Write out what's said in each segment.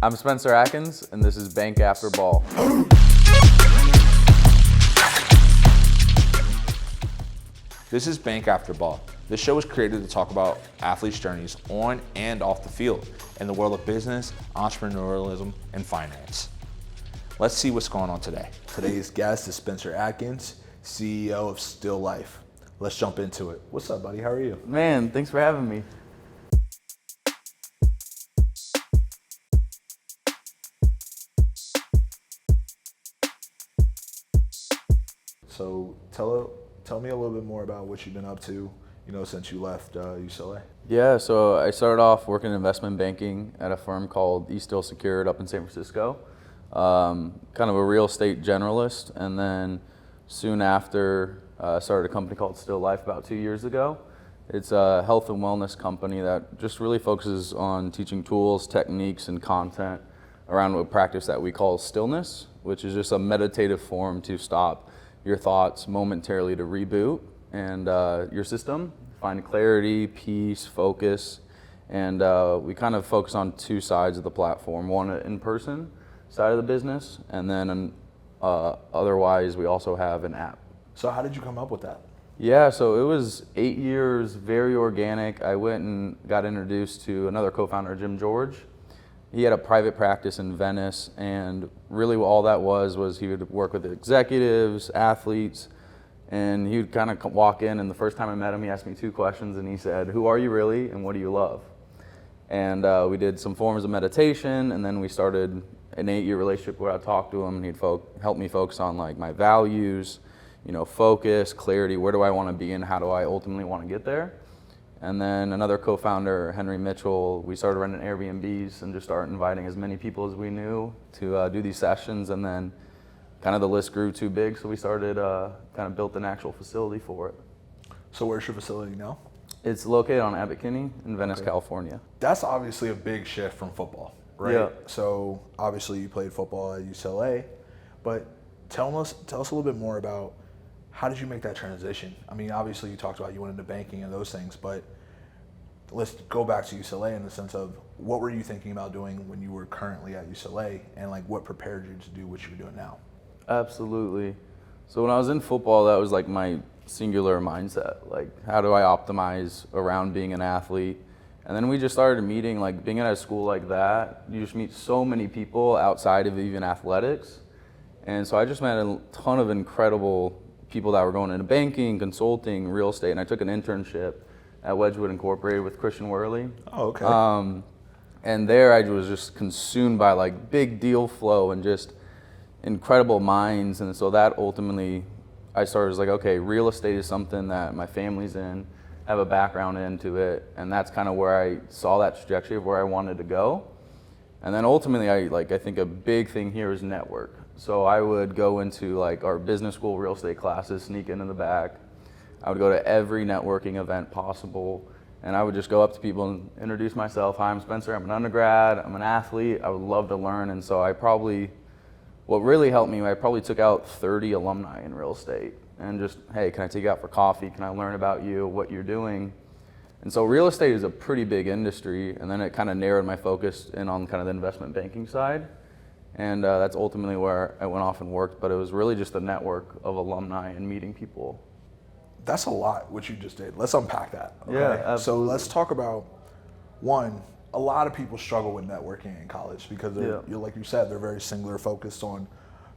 I'm Spencer Atkins, and this is Bank After Ball. This is Bank After Ball. This show was created to talk about athletes' journeys on and off the field in the world of business, entrepreneurialism, and finance. Let's see what's going on today. Today's guest is Spencer Atkins, CEO of Still Life. Let's jump into it. What's up, buddy? How are you? Man, thanks for having me. So tell me a little bit more about what you've been up to, since you left UCLA. Yeah, so I started off working in investment banking at a firm called Still Secured up in San Francisco. Kind of a real estate generalist, and then soon after I started a company called Still Life about 2 years ago. It's a health and wellness company that just really focuses on teaching tools, techniques, and content around a practice that we call stillness, which is just a meditative form to stop your thoughts momentarily, to reboot and your system, find clarity, peace, focus, and we kind of focus on two sides of the platform. One, an in-person side of the business, and then otherwise we also have an app. So how did you come up with that? Yeah, so it was 8 years, very organic. I went and got introduced to another co-founder, Jim George. He had a private practice in Venice, and really all that was he would work with executives, athletes, and he would kind of walk in, and the first time I met him, he asked me two questions, and he said, "Who are you really, and what do you love?" And we did some forms of meditation, and then we started an 8-year relationship where I'd talk to him, and he'd help me focus on like my values, focus, clarity, where do I want to be, and how do I ultimately want to get there. And then another co-founder, Henry Mitchell, we started running Airbnbs and just started inviting as many people as we knew to do these sessions. And then kind of the list grew too big, so we started, kind of built an actual facility for it. So where's your facility now? It's located on Atkins in Venice, California. That's obviously a big shift from football, right? Yeah. So obviously you played football at UCLA, but tell us a little bit more about how did you make that transition? I mean, obviously you talked about you went into banking and those things, but let's go back to UCLA in the sense of what were you thinking about doing when you were currently at UCLA, and like what prepared you to do what you're doing now? Absolutely. So when I was in football, that was like my singular mindset. Like, how do I optimize around being an athlete? And then we just started meeting, like being at a school like that, you just meet so many people outside of even athletics. And so I just met a ton of incredible people that were going into banking, consulting, real estate, and I took an internship at Wedgwood Incorporated with Christian Worley. Oh, okay. And there I was just consumed by like big deal flow and just incredible minds. And so that ultimately, I started like, okay, real estate is something that my family's in, have a background into it, and that's kind of where I saw that trajectory of where I wanted to go. And then ultimately, I think a big thing here is network. So I would go into like our business school real estate classes, sneak into the back. I would go to every networking event possible, and I would just go up to people and introduce myself. Hi, I'm Spencer, I'm an undergrad, I'm an athlete, I would love to learn. And so what really helped me, I probably took out 30 alumni in real estate and just, hey, can I take you out for coffee? Can I learn about you, what you're doing? And so real estate is a pretty big industry, and then it kind of narrowed my focus in on kind of the investment banking side. And that's ultimately where I went off and worked, but it was really just a network of alumni and meeting people. That's a lot, what you just did. Let's unpack that. Okay? Yeah, absolutely. So let's talk about, one, a lot of people struggle with networking in college because you're like you said, they're very singular focused on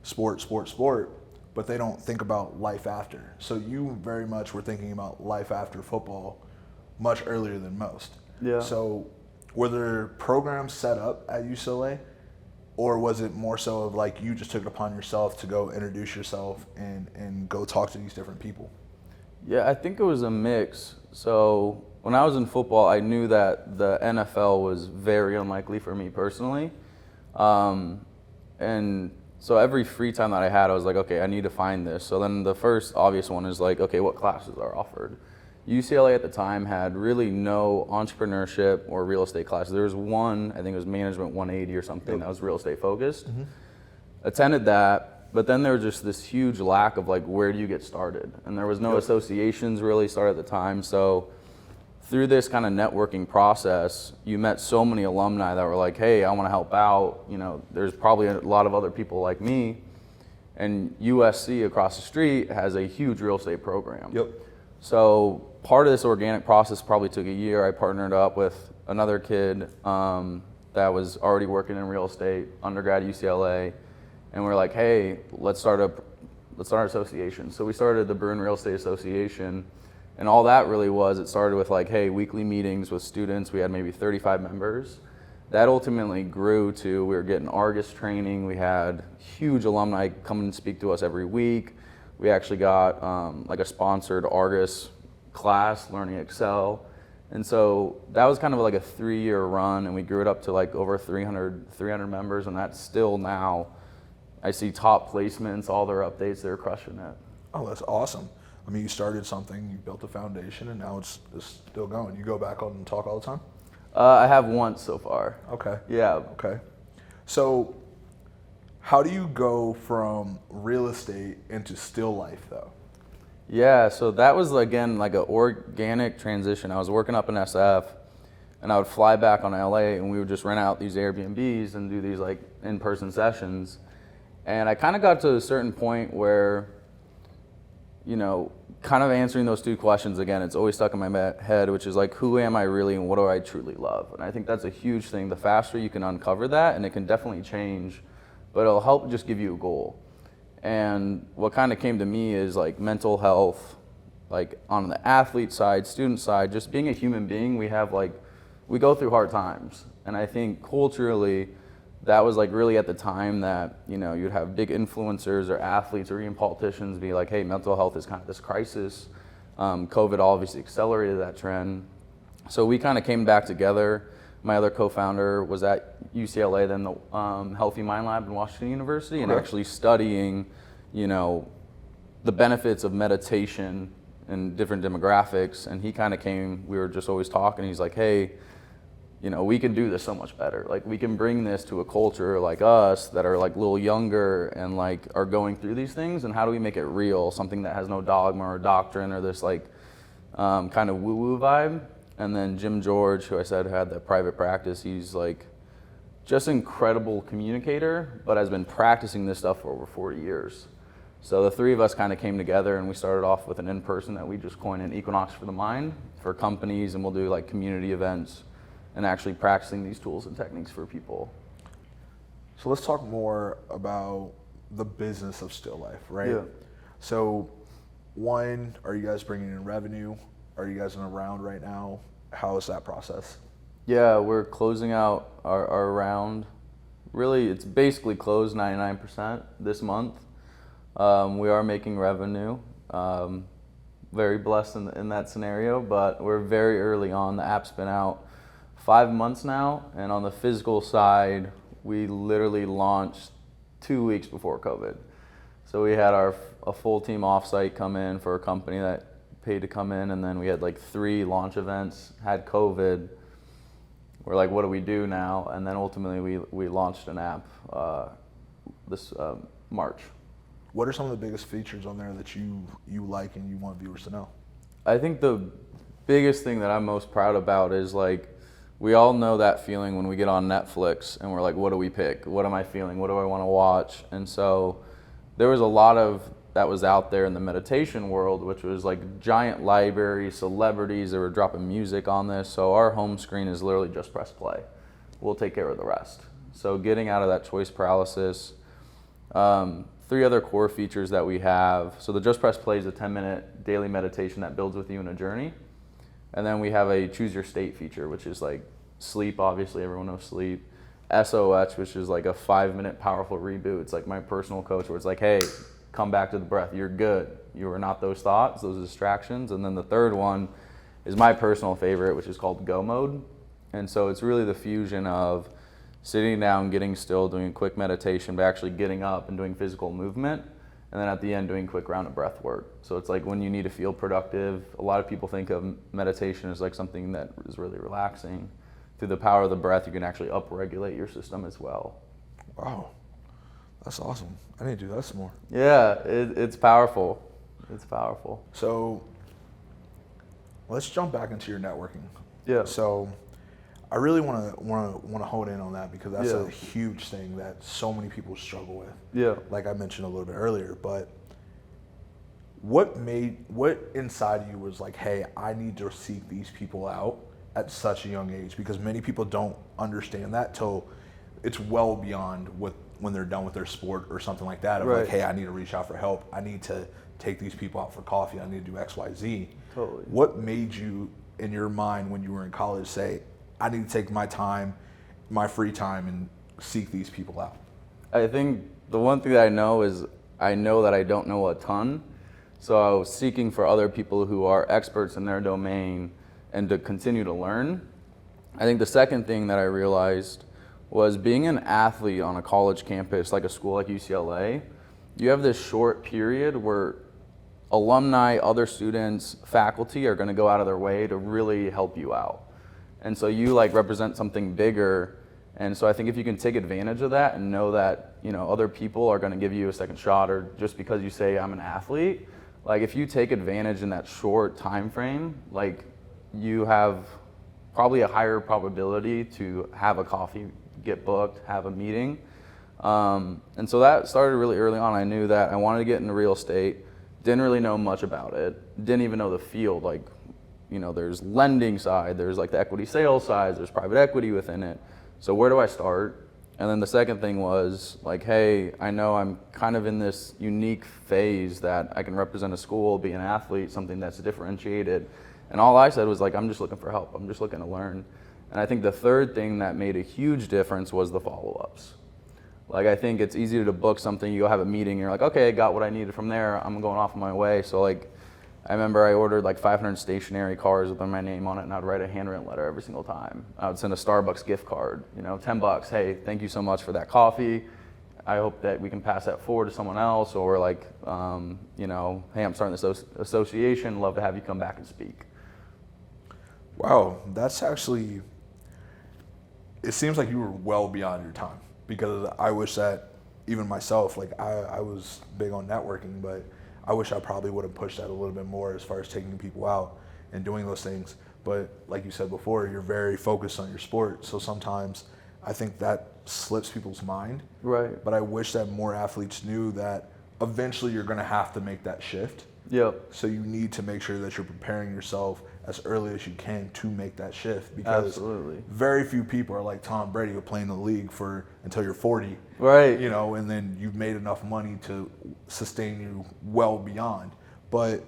sport, but they don't think about life after. So you very much were thinking about life after football much earlier than most. Yeah. So were there programs set up at UCLA? Or was it more so of like you just took it upon yourself to go introduce yourself and go talk to these different people? Yeah, I think it was a mix. So when I was in football, I knew that the NFL was very unlikely for me personally. And so every free time that I had, I was like, okay, I need to find this. So then the first obvious one is like, okay, what classes are offered? UCLA at the time had really no entrepreneurship or real estate classes. There was one, I think it was Management 180 or something, that was real estate focused. Mm-hmm. Attended that, but then there was just this huge lack of like, where do you get started? And there was no associations really started at the time. So through this kind of networking process, you met so many alumni that were like, hey, I want to help out. You know, there's probably a lot of other people like me. And USC across the street has a huge real estate program. Yep. So part of this organic process probably took a year. I partnered up with another kid that was already working in real estate, undergrad at UCLA, and we're like, hey, let's start an association. So we started the Bruin Real Estate Association, and all that really was, it started with like, hey, weekly meetings with students. We had maybe 35 members. That ultimately grew to, we were getting Argus training. We had huge alumni come and speak to us every week. We actually got like a sponsored Argus class, learning Excel. And so that was kind of like a 3-year run, and we grew it up to like over 300 members, and that's still now, I see top placements, all their updates, they're crushing it. Oh, that's awesome. I mean, you started something, you built a foundation, and now it's still going. You go back on and talk all the time? I have once so far. Okay. Yeah. Okay. So how do you go from real estate into still life, though? Yeah, so that was, again, like an organic transition. I was working up in SF, and I would fly back on LA, and we would just rent out these Airbnbs and do these like in-person sessions. And I kind of got to a certain point where, you know, kind of answering those two questions again, it's always stuck in my head, which is like, who am I really and what do I truly love? And I think that's a huge thing. The faster you can uncover that, and it can definitely change, but it'll help just give you a goal. And what kind of came to me is like mental health, like on the athlete side, student side, just being a human being, we go through hard times. And I think culturally, that was like really at the time that, you know, you'd have big influencers or athletes or even politicians be like, hey, mental health is kind of this crisis. COVID obviously accelerated that trend. So we kind of came back together. My other co-founder was at UCLA, then the Healthy Mind Lab in Washington University, and actually studying, you know, the benefits of meditation in different demographics. And he kind of came, we were just always talking, he's like, hey, you know, we can do this so much better. Like, we can bring this to a culture like us that are like a little younger and like are going through these things, and how do we make it real, something that has no dogma or doctrine or this like kind of woo-woo vibe. And then Jim George, who I said had that private practice, he's like just incredible communicator, but has been practicing this stuff for over 40 years. So the three of us kind of came together, and we started off with an in-person that we just coined an Equinox for the Mind for companies, and we'll do like community events and actually practicing these tools and techniques for people. So let's talk more about the business of still life, right? Yeah. So one, are you guys bringing in revenue? Are you guys in a round right now? How is that process? Yeah, we're closing out our round. Really, it's basically closed 99% this month. We are making revenue. Very blessed in that scenario, but we're very early on. The app's been out 5 months now, and on the physical side, we literally launched 2 weeks before COVID. So we had a full team offsite come in for a company that paid to come in, and then we had like 3 launch events, had COVID. We're like, what do we do now? And then ultimately we launched an app this March. What are some of the biggest features on there that you like and you want viewers to know? I think the biggest thing that I'm most proud about is like, we all know that feeling when we get on Netflix and we're like, what do we pick? What am I feeling? What do I want to watch? And so there was a lot of that was out there in the meditation world, which was like giant library, celebrities that were dropping music on this. So our home screen is literally just press play. We'll take care of the rest. So getting out of that choice paralysis. 3 other core features that we have. So the just press play is a 10-minute daily meditation that builds with you in a journey. And then we have a choose your state feature, which is like sleep, obviously everyone knows sleep. SOS, which is like a 5-minute powerful reboot. It's like my personal coach where it's like, hey, come back to the breath. You're good. You are not those thoughts, those distractions. And then the third one is my personal favorite, which is called go mode. And so it's really the fusion of sitting down, getting still, doing a quick meditation, but actually getting up and doing physical movement. And then at the end, doing a quick round of breath work. So it's like when you need to feel productive, a lot of people think of meditation as like something that is really relaxing. Through the power of the breath, you can actually upregulate your system as well. Wow, that's awesome. I need to do that some more. Yeah, it's powerful. It's powerful. So Let's jump back into your networking. Yeah. So I really want to hone in on that because that's Yeah. a huge thing that so many people struggle with. Yeah. Like I mentioned a little bit earlier, but what inside you was like, hey, I need to seek these people out at such a young age? Because many people don't understand that till it's well beyond when they're done with their sport or something like that. Of Right. like, hey, I need to reach out for help. I need to take these people out for coffee. I need to do X, Y, Z. Totally. What made you, in your mind, when you were in college, say, I need to take my time, my free time, and seek these people out? I think the one thing that I know is I know that I don't know a ton. So I was seeking for other people who are experts in their domain and to continue to learn. I think the second thing that I realized was being an athlete on a college campus, like a school like UCLA, you have this short period where alumni, other students, faculty are going to go out of their way to really help you out. And so you like represent something bigger. And so I think if you can take advantage of that and know that, you know, other people are going to give you a second shot, or just because you say I'm an athlete, like if you take advantage in that short time frame, like you have probably a higher probability to have a coffee, get booked, have a meeting. And so that started really early on. I knew that I wanted to get into real estate. Didn't really know much about it. Didn't even know the field. Like, you know, there's lending side, there's like the equity sales side, there's private equity within it. So where do I start? And then the second thing was like, hey, I know I'm kind of in this unique phase that I can represent a school, be an athlete, something that's differentiated. And all I said was like, I'm just looking for help. I'm just looking to learn. And I think the third thing that made a huge difference was the follow-ups. Like, I think it's easier to book something, you go have a meeting, you're like, okay, I got what I needed from there, I'm going off on my way. So like, I remember I ordered like 500 stationary cards with my name on it, and I'd write a handwritten letter every single time. I would send a Starbucks gift card, you know, $10, hey, thank you so much for that coffee. I hope that we can pass that forward to someone else, or like, you know, hey, I'm starting this association, love to have you come back and speak. Wow, that's actually, it seems like you were well beyond your time, because I wish that even myself, like I was big on networking, but I wish I probably would have pushed that a little bit more as far as taking people out and doing those things. But like you said before, you're very focused on your sport. So sometimes I think that slips people's mind. Right. But I wish that more athletes knew that eventually you're going to have to make that shift. Yep. So you need to make sure that you're preparing yourself as early as you can to make that shift, because Absolutely. very few people are like Tom Brady who play in the league for until you're 40, Right. you know, and then you've made enough money to sustain you well beyond. But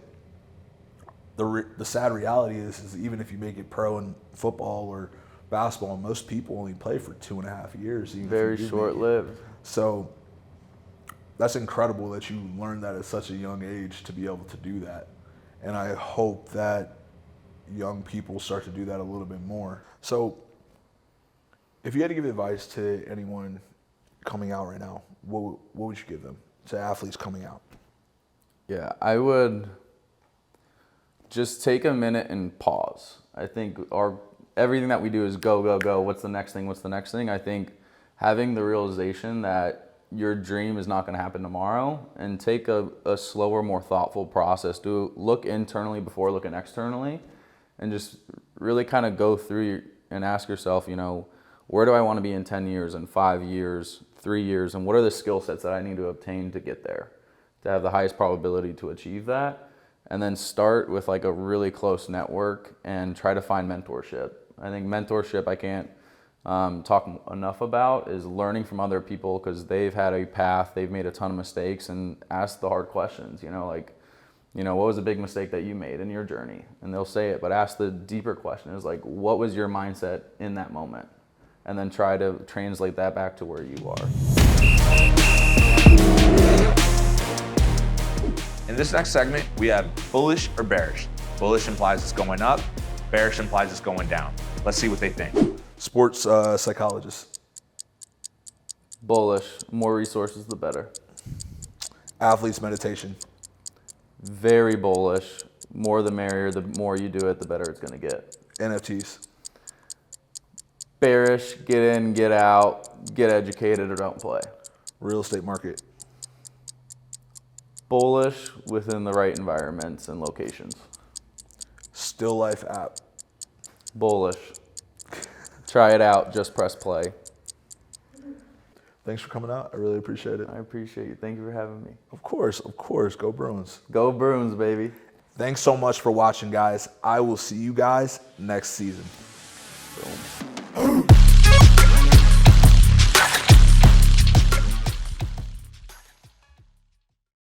the sad reality is even if you make it pro in football or basketball, most people only play for 2.5 years. Even Very if you do short make it. lived. So that's incredible that you learned that at such a young age to be able to do that. And I hope that young people start to do that a little bit more. So if you had to give advice to anyone coming out right now, what would you give them, to athletes coming out? Yeah, I would just take a minute and pause. I think everything that we do is go, go, go. What's the next thing? What's the next thing? I think having the realization that your dream is not going to happen tomorrow, and take a slower, more thoughtful process. To look internally before looking externally, and just really kind of go through and ask yourself, you know, where do I want to be in 10 years, and 5 years, 3 years, and what are the skill sets that I need to obtain to get there, to have the highest probability to achieve that. And then start with like a really close network and try to find mentorship. I think mentorship, I can't talk enough about, is learning from other people, because they've had a path, they've made a ton of mistakes, and ask the hard questions, you know, like, you know, what was a big mistake that you made in your journey? And they'll say it, but ask the deeper question, is like, what was your mindset in that moment? And then try to translate that back to where you are. In this next segment, we have bullish or bearish. Bullish implies it's going up, bearish implies it's going down. Let's see what they think. Sports psychologist. Bullish, more resources, the better. Athletes meditation. Very bullish, more the merrier, the more you do it, the better it's gonna get. NFTs. Bearish, get in, get out, get educated, or don't play. Real estate market. Bullish within the right environments and locations. Still Life app. Bullish. Try it out. Just press play. Thanks for coming out. I really appreciate it. I appreciate you. Thank you for having me. Of course. Go Bruins. Go Bruins, baby. Thanks so much for watching, guys. I will see you guys next season. Boom.